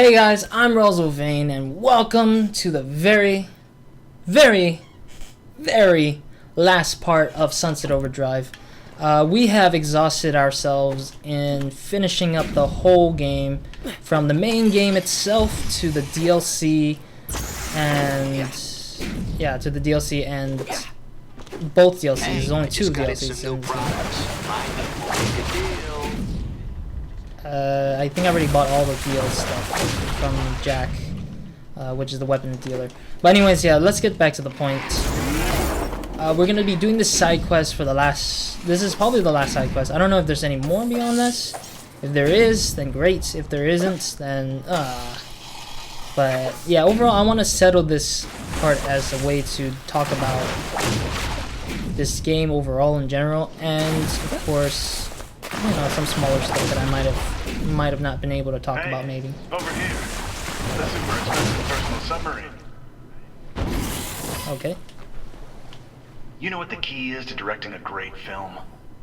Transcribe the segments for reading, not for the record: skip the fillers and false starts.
Hey guys, I'm Rosal Vane, and welcome to the very last part of Sunset Overdrive. We have exhausted ourselves in finishing up the whole game, from the main game itself to the DLC, and both DLCs. There's only two DLCs in this game. I think I already bought all the deal stuff from Jack, which is the weapon dealer. But anyways, yeah, let's get back to the point. We're going to be doing this side quest for the last... This is probably the last side quest. I don't know if there's any more beyond this. If there is, then great. If there isn't, then... But yeah, overall, I want to settle this part as a way to talk about this game overall in general. And, of course... You know, some smaller stuff that I might have not been able to talk about, maybe. Over here, the super expensive personal submarine. Okay. You know what the key is to directing a great film?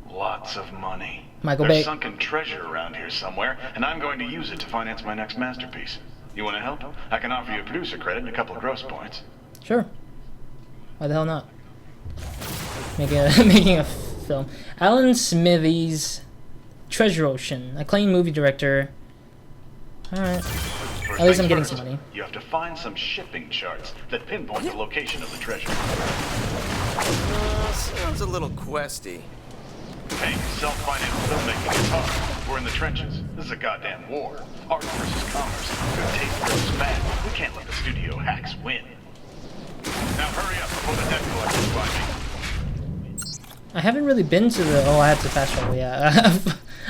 Lots of money. Michael There's Bay. sunken treasure around here somewhere, and I'm going to use it to finance my next masterpiece. You want to help? I can offer you a producer credit and a couple of gross points. Sure. Why the hell not? Making a film. Alan Smithies. Treasure Ocean, acclaimed movie director. Alright. At least I'm getting some money. You have to find some shipping charts that pinpoint the location of the treasure. Sounds a little questy. Hey, self-financed filmmaking is hard. We're in the trenches. This is a goddamn war. Art versus commerce. Good taste versus bad. We can't let the studio hacks win. Now hurry up before the debt collectors find me. I haven't really been to the... Oh, I have to fast travel, yeah.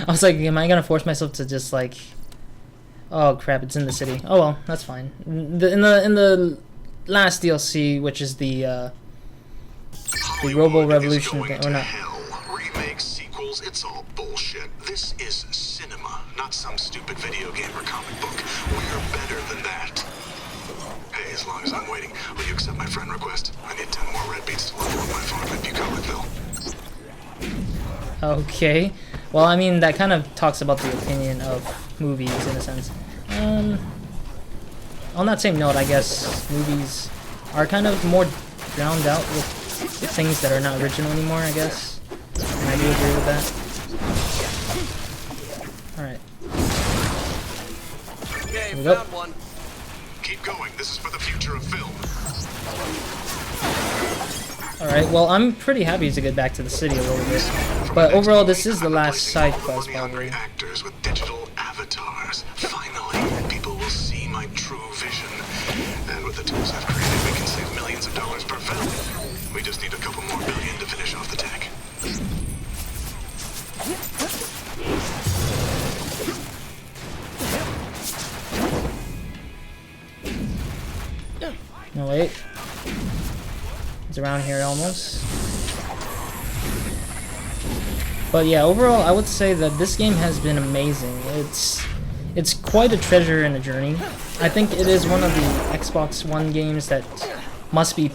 I was like, am I gonna force myself to just like... Oh crap, it's in the city. Oh well, that's fine. In the last DLC, which is the Robo Revolution thing, or not? Remakes, sequels, it's all bullshit. This is cinema, not some stupid video game or comic book. We're better than that. Hey, as long as I'm waiting, will you accept my friend request? I need 10 more red beets to level up my farm in Bucolicville. Okay. Well, I mean, that kind of talks about the opinion of movies, in a sense. On that same note, I guess movies are kind of more drowned out with things that are not original anymore, I guess. And I do agree with that. Alright. Okay, Here we go. found one. Keep going, this is for the future of film. Alright, well, I'm pretty happy to get back to the city a little bit. But overall, this is the last side quest, probably. Actors with digital avatars. Finally, people will see my true vision. And with the tools I've created, we can save millions of dollars per film. We just need a couple more billion to finish off the tech. No, wait. It's around here almost. But yeah, overall, I would say that this game has been amazing. It's quite a treasure and a journey. I think it is one of the Xbox One games that must be,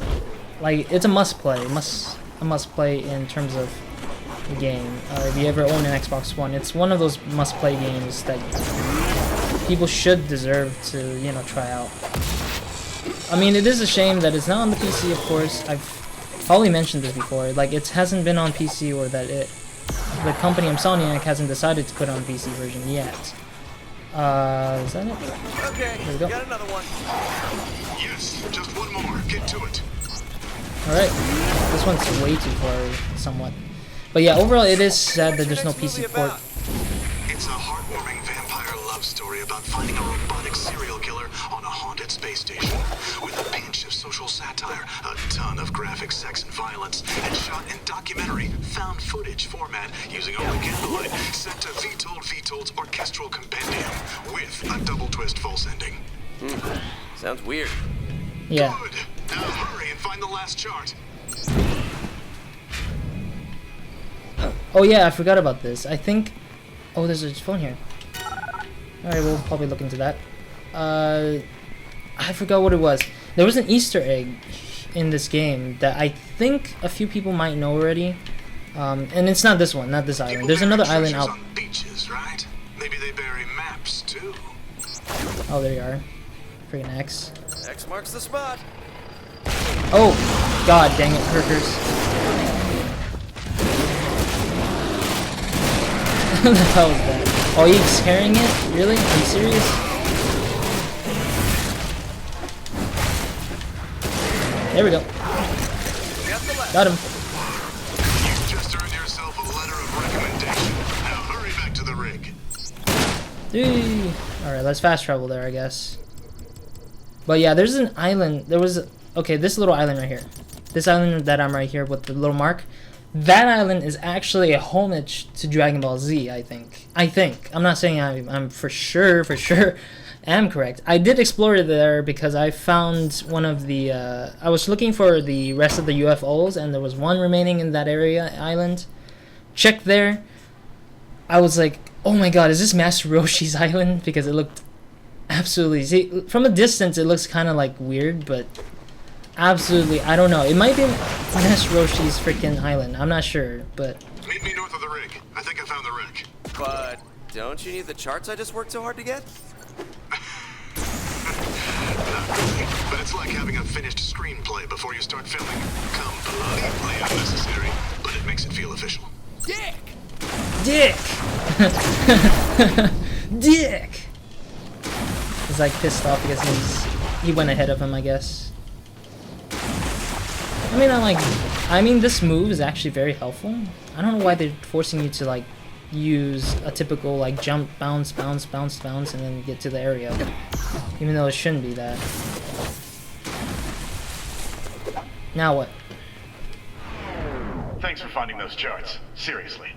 like, it's a must play. A must play in terms of the game. If you ever own an Xbox One, it's one of those must play games that people should deserve to, you know, try out. I mean, it is a shame that it's not on the PC, of course. I've probably mentioned this before. Like, it hasn't been on PC, or that the company Insomniac hasn't decided to put it on PC version yet. Is that it? Okay, There we go. got another one. Yes, just one more. Get to it. Alright. This one's way too far, somewhat. But yeah, overall, it is sad that there's no PC port. It's a heartwarming vampire love story about finding a robotic serial killer on a haunted space station. With a pinch of social satire, a ton of graphic sex and violence, and shot in documentary, found footage format using only candlelight, set to Vitold's orchestral compendium, with a double twist false ending. Sounds weird. Yeah. Good! Now hurry and find the last chart. Oh yeah, I forgot about this. I think... Oh, there's a phone here. Alright, we'll probably look into that. I forgot what it was. There was an Easter egg in this game that I think a few people might know already. And it's not this one, not this island. There's another island out. On beaches, right? Maybe they bury maps too. Oh, there you are. Freaking X. X marks the spot. Oh, god dang it, Kirkers. What the hell is that? Oh, he's carrying it? Really? Are you serious? There we go. Got him. You've just earned yourself a letter of recommendation. Now hurry back to the rig. Alright, let's fast travel there, I guess. But yeah, there's an island. There was... Okay, this little island right here. This island that I'm right here with the little mark. That island is actually a homage to Dragon Ball Z, I think. I'm not saying I'm for sure am correct. I did explore there because I found one of the... I was looking for the rest of the UFOs, and there was one remaining in that area, island. Checked there. I was like, oh my god, is this Master Roshi's island? Because it looked absolutely... See, from a distance, it looks kind of like weird, but... Absolutely, I don't know. It might be Master Roshi's freaking island. I'm not sure, but... Meet me north of the rig. I think I found the wreck. But don't you need the charts I just worked so hard to get? Not really, but it's like having a finished screenplay before you start filming. Completely unnecessary, but it makes it feel official. Dick! Dick! Dick! He's like pissed off because he went ahead of him, I guess. I mean, this move is actually very helpful. I don't know why they're forcing you to like use a typical like jump, bounce, bounce, bounce, bounce, and then get to the area. Even though it shouldn't be that. Now what? Thanks for finding those charts. Seriously.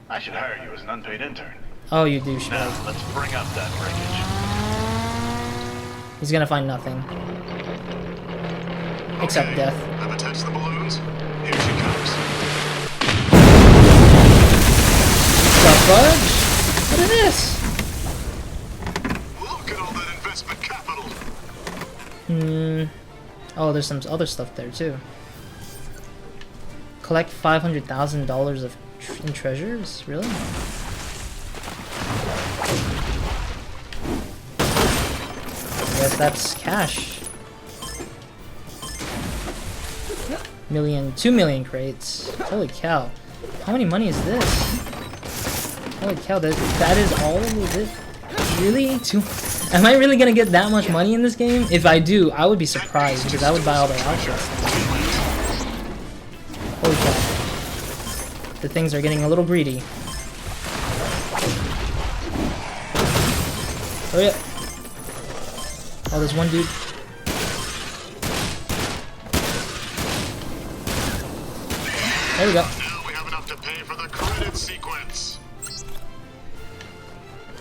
I should hire you as an unpaid intern. Oh, you douchebag. Now, let's bring up that wreckage. He's gonna find nothing. Except death. I've attached the balloons. Here she comes. The fudge? What is this? Look at all that investment capital. Oh, there's some other stuff there too. Collect $500,000 in treasures? Really? Yes, that's cash. 2 million crates. Holy cow. How many money is this? Holy cow, that is all of it? Really? Am I really gonna get that much money in this game? If I do, I would be surprised because I would buy all their outfits. Holy cow. The things are getting a little greedy. Hurry up. Oh, there's one dude. There we go. Now we have enough to pay for the credit sequence.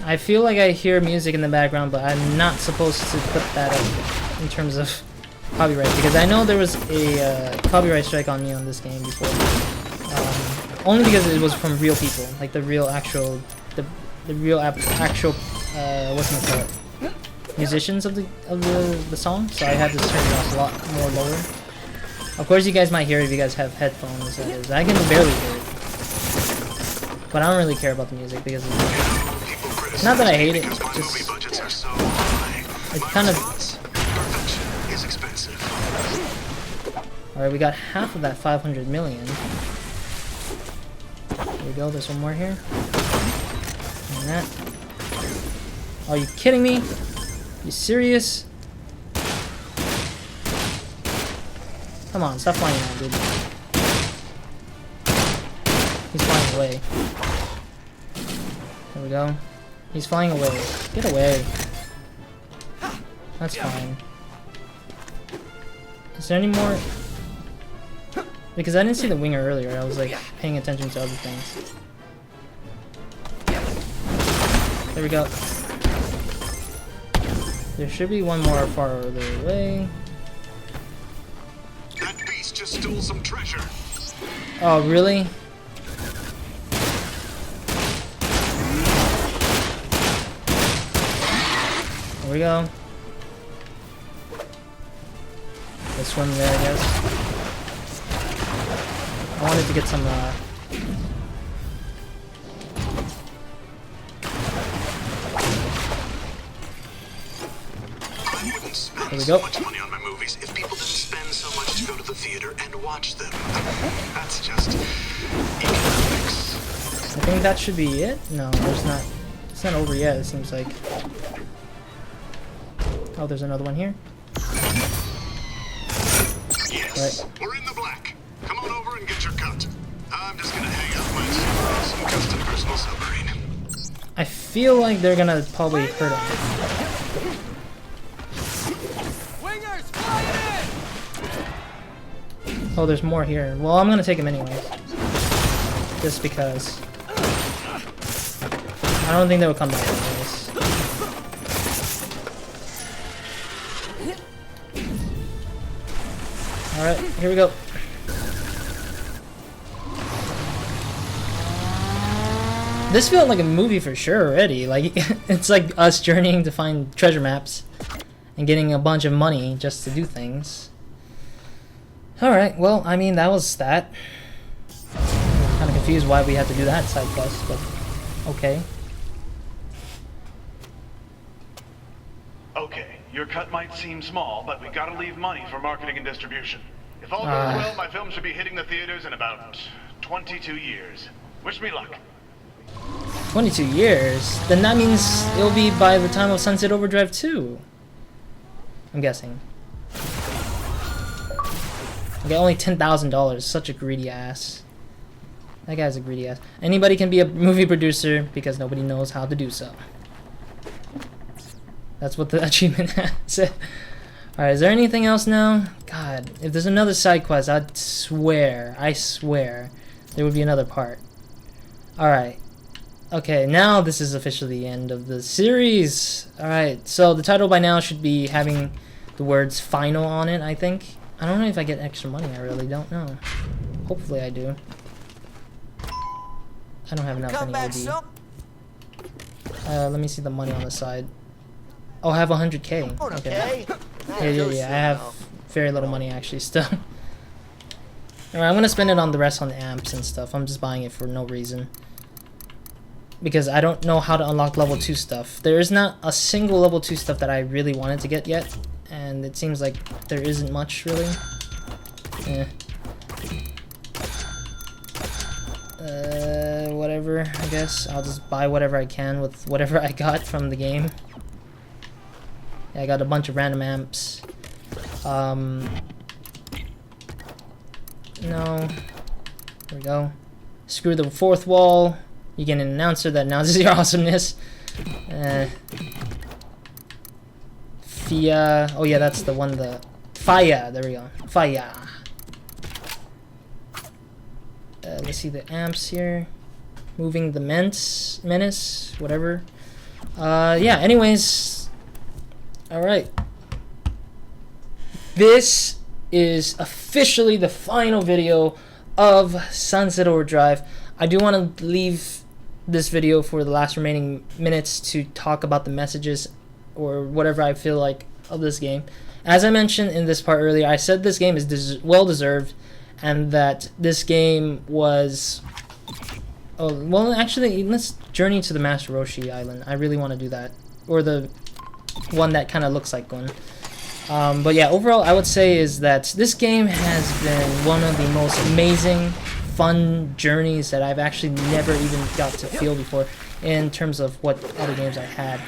I feel like I hear music in the background, but I'm not supposed to put that up in terms of copyright, because I know there was a copyright strike on me on this game before. Only because it was from real people, like the real actual, whatchamacallit, musicians of the song. So I had to turn it off a lot more lower. Of course, you guys might hear it if you guys have headphones. That is, I can barely hear it, but I don't really care about the music because it's not that I hate it. Just it's kind of. All right, we got half of that 500 million. There we go. There's one more here. And that. Are you kidding me? You serious? Come on, stop flying around, dude. He's flying away. There we go. He's flying away. Get away. That's fine. Is there any more? Because I didn't see the winger earlier. I was like paying attention to other things. There we go. There should be one more farther away. That beast just stole some treasure. Oh, really? There we go. Let's swim there, I guess. I wanted to get some, spend so much money on my movies if people didn't spend so much to go to the theater and watch them. That's just economics. I think that should be it. No, there's not. It's not over yet, it seems like. Oh, there's another one here. Yes, right. We're in the black. Come on over and get your cut. I'm just gonna hang out my some custom personal submarine. I feel like they're gonna probably hurt him. Wingers, fly in! Oh, there's more here. Well, I'm gonna take him anyway. Just because. I don't think they would come back anyways. Alright, here we go. This felt like a movie for sure already. Like, it's like us journeying to find treasure maps and getting a bunch of money just to do things. Alright, well, I mean, that was that. I'm kind of confused why we had to do that side quest, but okay. Okay, your cut might seem small, but we gotta leave money for marketing and distribution. If all goes well, my film should be hitting the theaters in about 22 years. Wish me luck. 22 years? Then that means it'll be by the time of Sunset Overdrive 2. I'm guessing. I got only $10,000. Such a greedy ass. That guy's a greedy ass. Anybody can be a movie producer because nobody knows how to do so. That's what the achievement said. Alright, is there anything else now? God, if there's another side quest, I swear, there would be another part. Alright. Okay, now this is officially the end of the series. Alright, so the title by now should be having the words final on it, I think. I don't know if I get extra money, I really don't know. Hopefully I do. I don't have enough anyway. Let me see the money on the side. Oh, I have 100k. Okay. Yeah, I have very little money actually still. Alright, I'm gonna spend it on the rest on the amps and stuff. I'm just buying it for no reason. Because I don't know how to unlock level 2 stuff. There is not a single level 2 stuff that I really wanted to get yet. And it seems like there isn't much really. Whatever, I guess. I'll just buy whatever I can with whatever I got from the game. Yeah, I got a bunch of random amps. No. There we go. Screw the fourth wall. You get an announcer that announces your awesomeness. Fia. Oh yeah, that's the one. The Fire. There we go. Fire. Let's see the amps here. Moving the menace. Whatever. Yeah. Anyways. All right. This is officially the final video of Sunset Overdrive. I do want to leave this video for the last remaining minutes to talk about the messages or whatever I feel like of this game. As I mentioned in this part earlier, I said this game is well deserved, and that this game was... Oh, well, actually, let's journey to the Master Roshi Island. I really want to do that, or the one that kind of looks like one. But yeah, overall, I would say is that this game has been one of the most amazing, fun journeys that I've actually never even got to feel before in terms of what other games I had.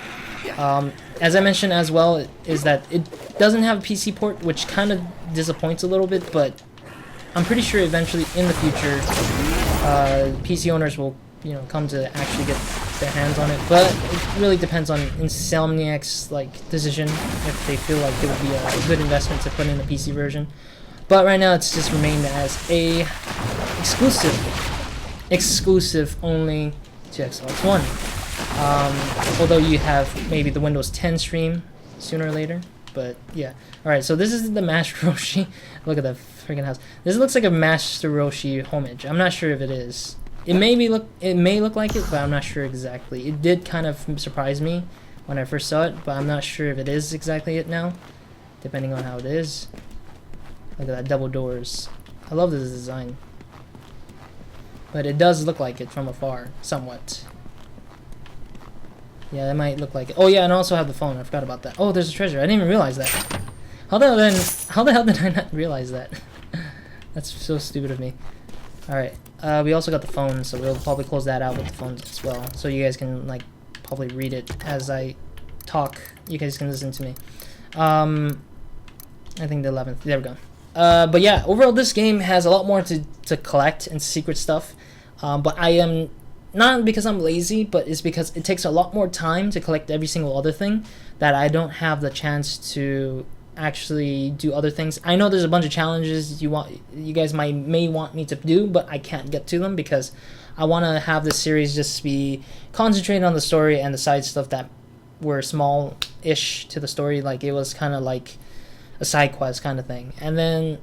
As I mentioned as well, is that it doesn't have a PC port, which kind of disappoints a little bit, but I'm pretty sure eventually in the future PC owners will, you know, come to actually get their hands on it. But it really depends on Insomniac's decision if they feel like it would be a good investment to put in a PC version. But right now it's just remained as a exclusive only to Xbox One. Although you have maybe the Windows 10 stream sooner or later, but yeah. Alright, so this is the Master Roshi. Look at that freaking house. This looks like a Master Roshi homage. I'm not sure if it is. It may look like it, but I'm not sure exactly. It did kind of surprise me when I first saw it, but I'm not sure if it is exactly it now, depending on how it is. Look at that, double doors. I love this design. But it does look like it from afar, somewhat. Yeah, that might look like it. Oh yeah, and I also have the phone. I forgot about that. Oh, there's a treasure. I didn't even realize that. How the hell did I not realize that? That's so stupid of me. Alright, we also got the phone, so we'll probably close that out with the phones as well. So you guys can, like, probably read it as I talk. You guys can listen to me. I think the 11th. There we go. But yeah, overall this game has a lot more to collect and secret stuff. But I am, not because I'm lazy, but it's because it takes a lot more time to collect every single other thing that I don't have the chance to actually do other things. I know there's a bunch of challenges you guys may want me to do, but I can't get to them because I want to have this series just be concentrated on the story and the side stuff that were small-ish to the story. Like, it was kind of like a side quest kind of thing. And then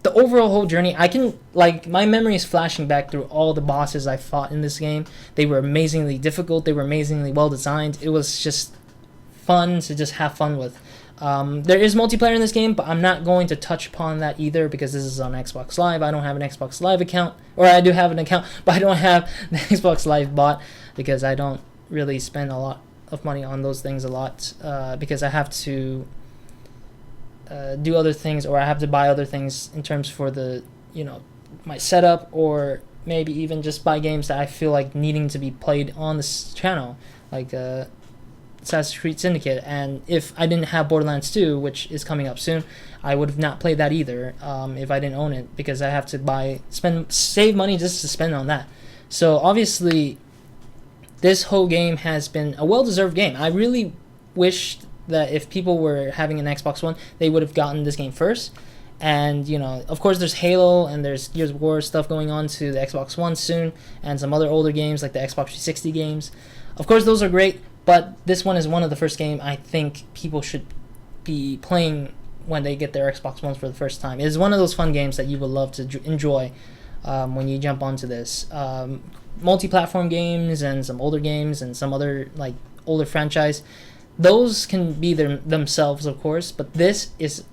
the overall whole journey, I can, like, my memory is flashing back through all the bosses I fought in this game. They were amazingly difficult. They were amazingly well designed. It was just fun to just have fun with. There is multiplayer in this game, but I'm not going to touch upon that either because this is on Xbox Live. I don't have an Xbox Live account, or I do have an account, but I don't have the Xbox Live bot because I don't really spend a lot of money on those things a lot because I have to do other things, or I have to buy other things in terms for the, my setup, or maybe even just buy games that I feel like needing to be played on this channel, like Assassin's Creed Syndicate. And if I didn't have Borderlands 2, which is coming up soon, I would have not played that either if I didn't own it, because I have to save money just to spend on that. So obviously this whole game has been a well-deserved game. I really wish that if people were having an Xbox One, they would have gotten this game first. And, of course there's Halo and there's Gears of War stuff going on to the Xbox One soon, and some other older games like the Xbox 360 games. Of course those are great, but this one is one of the first game I think people should be playing when they get their Xbox Ones for the first time. It is one of those fun games that you will love to enjoy when you jump onto this. Multi-platform games and some older games and some other, like, older franchise, those can be themselves, of course, but this is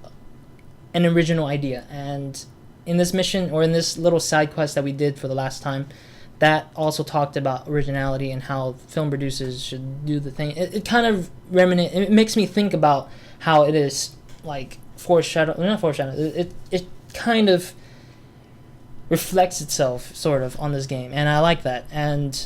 an original idea. And in this mission, or in this little side quest that we did for the last time, that also talked about originality and how film producers should do the thing. It kind of it makes me think about how it is, like, it kind of reflects itself sort of on this game, and I like that. And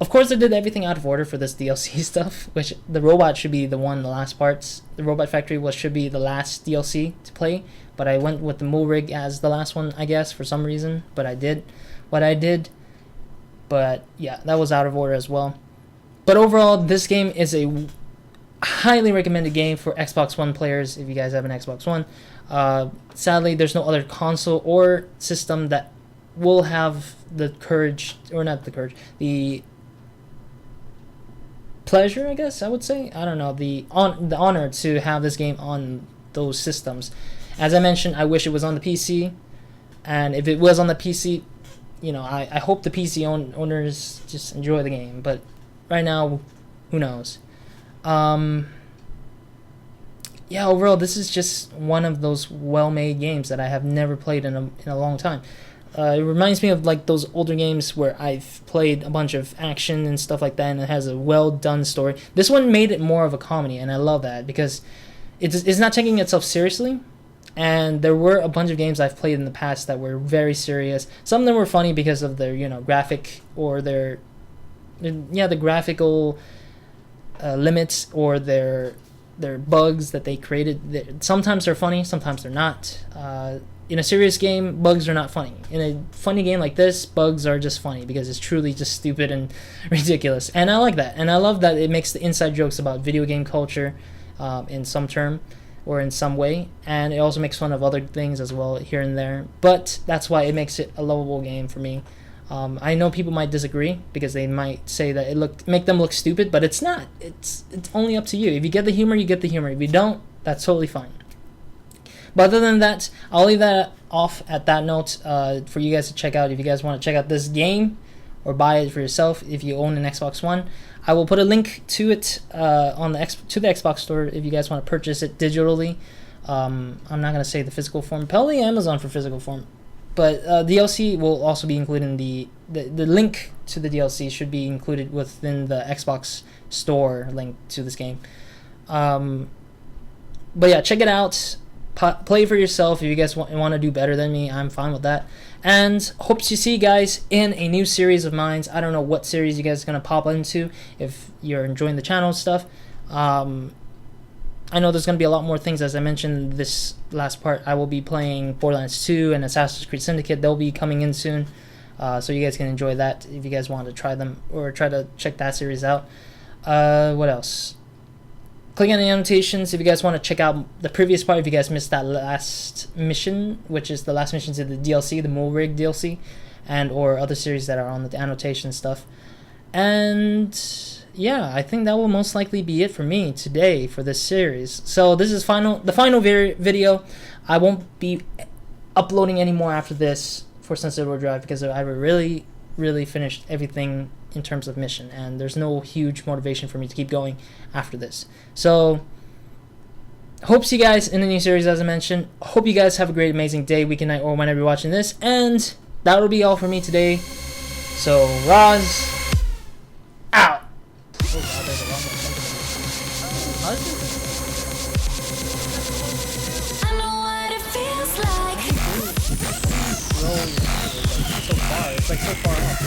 of course I did everything out of order for this DLC stuff, which the robot should be the last parts. The Robot Factory should be the last DLC to play, but I went with the Mooil rig as the last one, I guess, for some reason. But I did what I did. But yeah, that was out of order as well. But overall, this game is a highly recommended game for Xbox One players if you guys have an Xbox One. Sadly, there's no other console or system that will have the courage, or not the courage, the pleasure, I guess I would say, I don't know, the honor to have this game on those systems. As I mentioned, I wish it was on the PC, and if it was on the PC, I hope the PC owners just enjoy the game, but right now, who knows. Yeah, overall, this is just one of those well-made games that I have never played in a long time. It reminds me of, like, those older games where I've played a bunch of action and stuff like that, and it has a well-done story. This one made it more of a comedy, and I love that, because it's not taking itself seriously. And there were a bunch of games I've played in the past that were very serious. Some of them were funny because of their, graphic, or the graphical limits, or their bugs that they created. Sometimes they're funny, sometimes they're not. In a serious game, bugs are not funny. In a funny game like this, bugs are just funny because it's truly just stupid and ridiculous. And I like that. And I love that it makes the inside jokes about video game culture in some term or in some way. And it also makes fun of other things as well here and there. But that's why it makes it a lovable game for me. I know people might disagree because they might say that make them look stupid, but it's not. It's only up to you. If you get the humor, you get the humor. If you don't, that's totally fine. But other than that, I'll leave that off at that note for you guys to check out if you guys want to check out this game or buy it for yourself if you own an Xbox One. I will put a link to it to the Xbox store if you guys want to purchase it digitally. I'm not going to say the physical form. Probably Amazon for physical form. But DLC will also be included in the link to the DLC should be included within the Xbox store link to this game. But yeah, check it out. Play for yourself. If you guys want to do better than me, I'm fine with that. And hope to see you guys in a new series of mine. I don't know what series you guys are going to pop into if you're enjoying the channel stuff. I know there's going to be a lot more things. As I mentioned this last part, I will be playing Borderlands 2 and Assassin's Creed Syndicate. They'll be coming in soon. So you guys can enjoy that if you guys want to try them or try to check that series out. What else? Click on the annotations if you guys want to check out the previous part, if you guys missed that last mission, which is the last missions of the DLC, the Mooil DLC, and or other series that are on the annotation stuff. And yeah, I think that will most likely be it for me today for this series. So this is the final video. I won't be uploading any more after this for Sunset Overdrive because I really finished everything in terms of mission, and there's no huge motivation for me to keep going after this. So hope to see you guys in the new series, as I mentioned. Hope you guys have a great, amazing day, weekend, night, or whenever you're watching this. And that'll be all for me today. So Roz out. Oh god, there's a lot more something. I know what it feels like. So far, it's like so far off.